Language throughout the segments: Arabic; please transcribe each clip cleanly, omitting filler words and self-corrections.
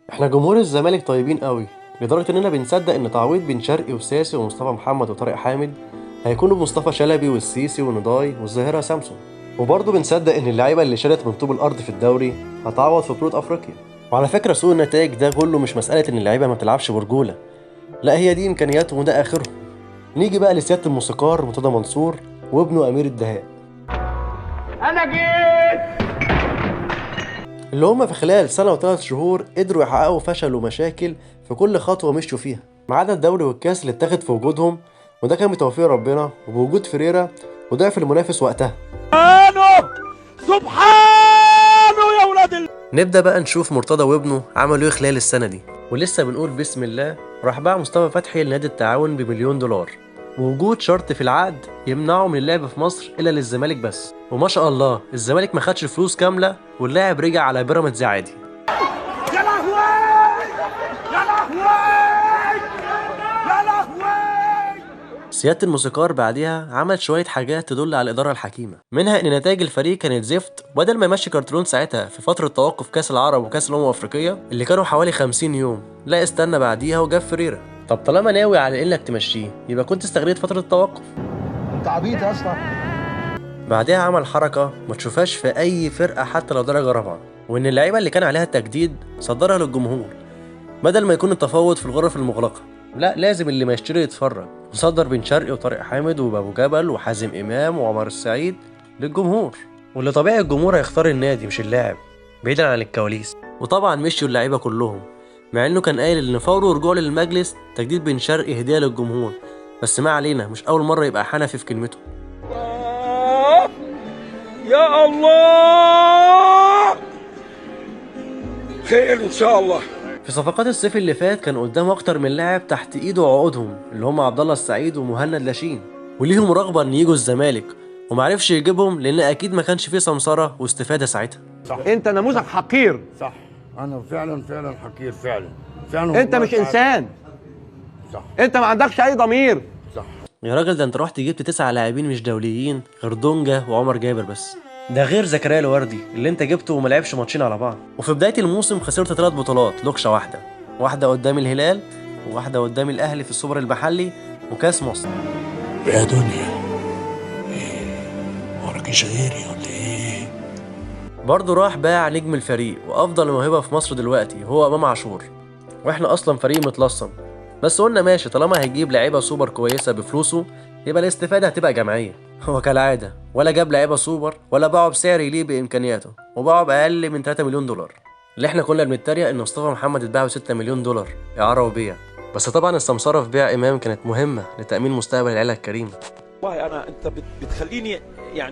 احنا جمهور الزمالك طيبين قوي لدرجة اننا بنصدق ان تعويض بن شرقي وساسي ومصطفى محمد وطارق حامد هيكونوا بمصطفى شلبي والسيسي ونضاي والظاهرة سامسون. وبرضه بنصدق ان اللعيبة اللي شالت من طوب الارض في الدوري هتعوض في بطولة افريقيا. وعلى فكرة سوء النتائج ده كله مش مسألة ان اللعيبة ما بتلعبش برجولة، لا هي دي امكانياتهم وده اخرهم. نيجي بقى لسيادة الموسيقار مرتضى منصور وابنه امير الدهاء، انا جيت اللي هما في خلال سنة و3 شهور قدروا يحققوا فشل ومشاكل في كل خطوة مشوا فيها، ما عدا الدوري والكاس اللي اتاخد في وجودهم، وده كان بتوفيق ربنا وبوجود فريرة وضعف المنافس وقتها. سبحانه يا ولاد نبدأ بقى نشوف مرتضى وابنه عملوا ايه خلال السنة دي، ولسه بنقول بسم الله. راح باع مصطفى فتحي لنادي التعاون ب1,000,000 دولار، ووجود شرط في العقد يمنعه من اللعب في مصر إلا للزمالك بس. وما شاء الله الزمالك ما خدش فلوس كاملة واللاعب رجع على بيراميدز عادي. يا لهوي يا لهوي يا لهوي. سيادة الموسيقار بعديها عمل شوية حاجات تدل على الإدارة الحكيمة، منها إن نتائج الفريق كانت زفت، وبدل ما يمشي كارترون ساعتها في فترة توقف كأس العرب وكأس الأمم الأفريقية اللي كانوا حوالي 50 يوم، لا استنى بعديها وجاب فريرة. طب طالما ناوي على إنك تمشيه يبقى كنت استغليت فترة التوقف. انت عبيط يا اسطى. بعدها عمل حركة ما تشوفهاش في أي فرقة حتى لو درجة رابعة، وإن اللعيبة اللي كان عليها التجديد صدرها للجمهور بدل ما يكون التفاوض في الغرف المغلقة، لا لازم اللي ما يشتري يتفرج. وصدر بن شرقي وطارق حامد وابو جبل وحازم امام وعمر السعيد للجمهور، واللي طبيعي الجمهور هيختار النادي مش اللاعب بعيدا عن الكواليس. وطبعا مشيوا اللعيبه كلهم، مع انه كان قايل ان فور رجوع للمجلس تجديد بن شرقي هديه للجمهور، بس ما علينا، مش اول مره يبقى حنفي في كلمته. يا الله خير ان شاء الله. في صفقات الصيف اللي فات كان قدامه اكتر من لاعب تحت ايده عقودهم، اللي هم عبد الله السعيد ومهند لاشين، وليهم رغبه ان يجوا الزمالك ومعرفش يجيبهم لان اكيد ما كانش فيه سمسره واستفاده ساعتها. صح. انت نموذج حقير. صح. انا فعلا حقير فعلا انت مش انسان. صح. انت ما عندكش اي ضمير. صح. يا راجل ده انت رحت جبت 9 لاعبين مش دوليين غير دونجا وعمر جابر بس، ده غير زكريا الوردي اللي انت جبته وما لعبش ماتشين على بعض. وفي بدايه الموسم خسرت 3 بطولات، لوكشه واحده قدام الهلال، وواحده قدام الاهلي في السوبر المحلي وكاس مصر. يا دنيا ايه وراكيش غيري ولا ايه؟ برضه راح باع نجم الفريق وافضل موهبه في مصر دلوقتي هو امام عاشور، واحنا اصلا فريق متلصم، بس قلنا ماشي طالما هيجيب لعيبه سوبر كويسه بفلوسه يبقى الاستفاده هتبقى جماعيه. هو كالعاده ولا جاب لعيبه سوبر ولا باعه بسعر يليق بامكانياته، وباعه باقل من 3 مليون دولار، اللي احنا كنا بنتريق ان مصطفى محمد اتباع ب 6 مليون دولار اعاره وبيع. بس طبعا السمسره في بيع امام كانت مهمه لتامين مستقبل العيله الكريمه. والله انت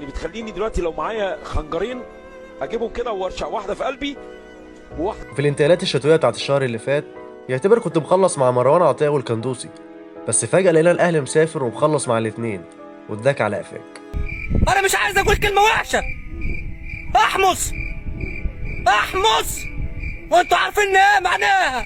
بتخليني دلوقتي لو معايا خنجرين اجيبهم كده وارشع واحده في قلبي وواحده في الانتقالات الشتويه بتاعت الشهر اللي فات يعتبر كنت مخلص مع مروان عطيه والكندوسي، بس فجاه لقينا الاهلي مسافر ومخلص مع الاثنين، واداك على قفاك. انا مش عايز اقول كلمه وحشه. احمص وانتوا عارفين ايه معناها.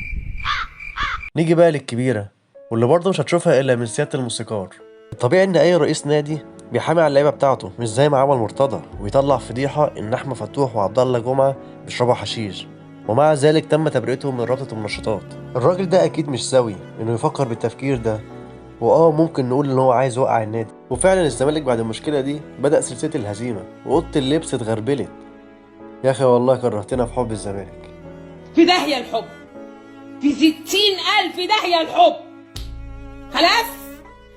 نيجي بقى للكبيره واللي برضه مش هتشوفها الا من سياده الموسيقار. الطبيعي ان اي رئيس نادي بيحامي على اللعيبه بتاعته، مش زي ما عمل مرتضى ويطلع فضيحه ان احمد فتوح وعبد الله جمعه بيشربوا حشيش، ومع ذلك تم تبرئتهم من رابطه المنشطات. الراجل ده اكيد مش سوي انه يفكر بالتفكير ده، ممكن نقول ان هو عايز يوقع النادي. وفعلا الزمالك بعد المشكله دي بدأ سلسله الهزيمه واوضه اللبس اتغربلت. يا اخي والله كرهتنا في حب الزمالك. في داهيه الحب، في 60,000 داهيه الحب. خلاص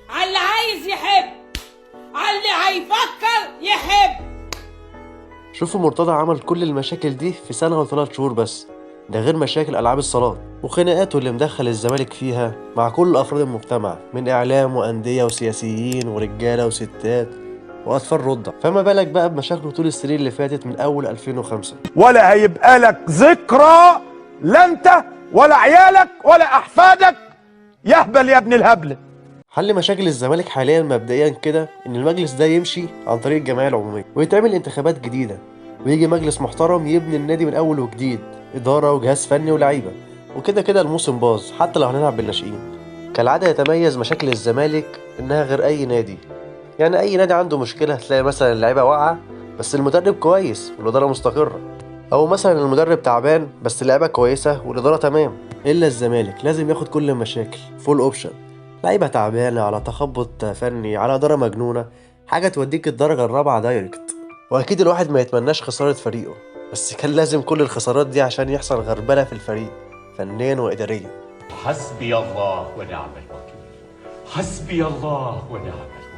على اللي عايز يحب، على اللي هيفكر يحب. شوفوا مرتضى عمل كل المشاكل دي في سنه و3 شهور بس، ده غير مشاكل ألعاب الصالات وخناقاته اللي مدخل الزمالك فيها مع كل أفراد المجتمع من إعلام وأندية وسياسيين ورجالة وستات وأطفال رضع، فما بالك بقى بمشاكله طول السنين اللي فاتت من أول 2005. ولا هيبقى لك ذكرى، لا انت ولا عيالك ولا احفادك. يهبل يا ابن الهبل. حل مشاكل الزمالك حاليا مبدئيا كده إن المجلس ده يمشي عن طريق الجمعية العمومية ويتعمل انتخابات جديدة، ويجي مجلس محترم يبني النادي من أول وجديد، إدارة وجهاز فني ولاعيبة. وكده كده الموسم باظ حتى لو هنلعب بالناشئين. كالعادة يتميز مشاكل الزمالك إنها غير أي نادي، يعني أي نادي عنده مشكلة تلاقي مثلا اللعيبة واقعة بس المدرب كويس والإدارة مستقرة، او مثلا المدرب تعبان بس اللعيبه كويسه والاداره تمام. الا الزمالك لازم ياخد كل المشاكل فول اوبشن، لعيبه تعبانه على تخبط فني على اداره مجنونه، حاجه توديك الدرجه الرابعه دايركت. واكيد الواحد ما يتمناش خساره فريقه، بس كان لازم كل الخسارات دي عشان يحصل غربله في الفريق فنيا واداريا. حسبي الله ونعم الوكيل، حسبي الله ونعم الوكيل.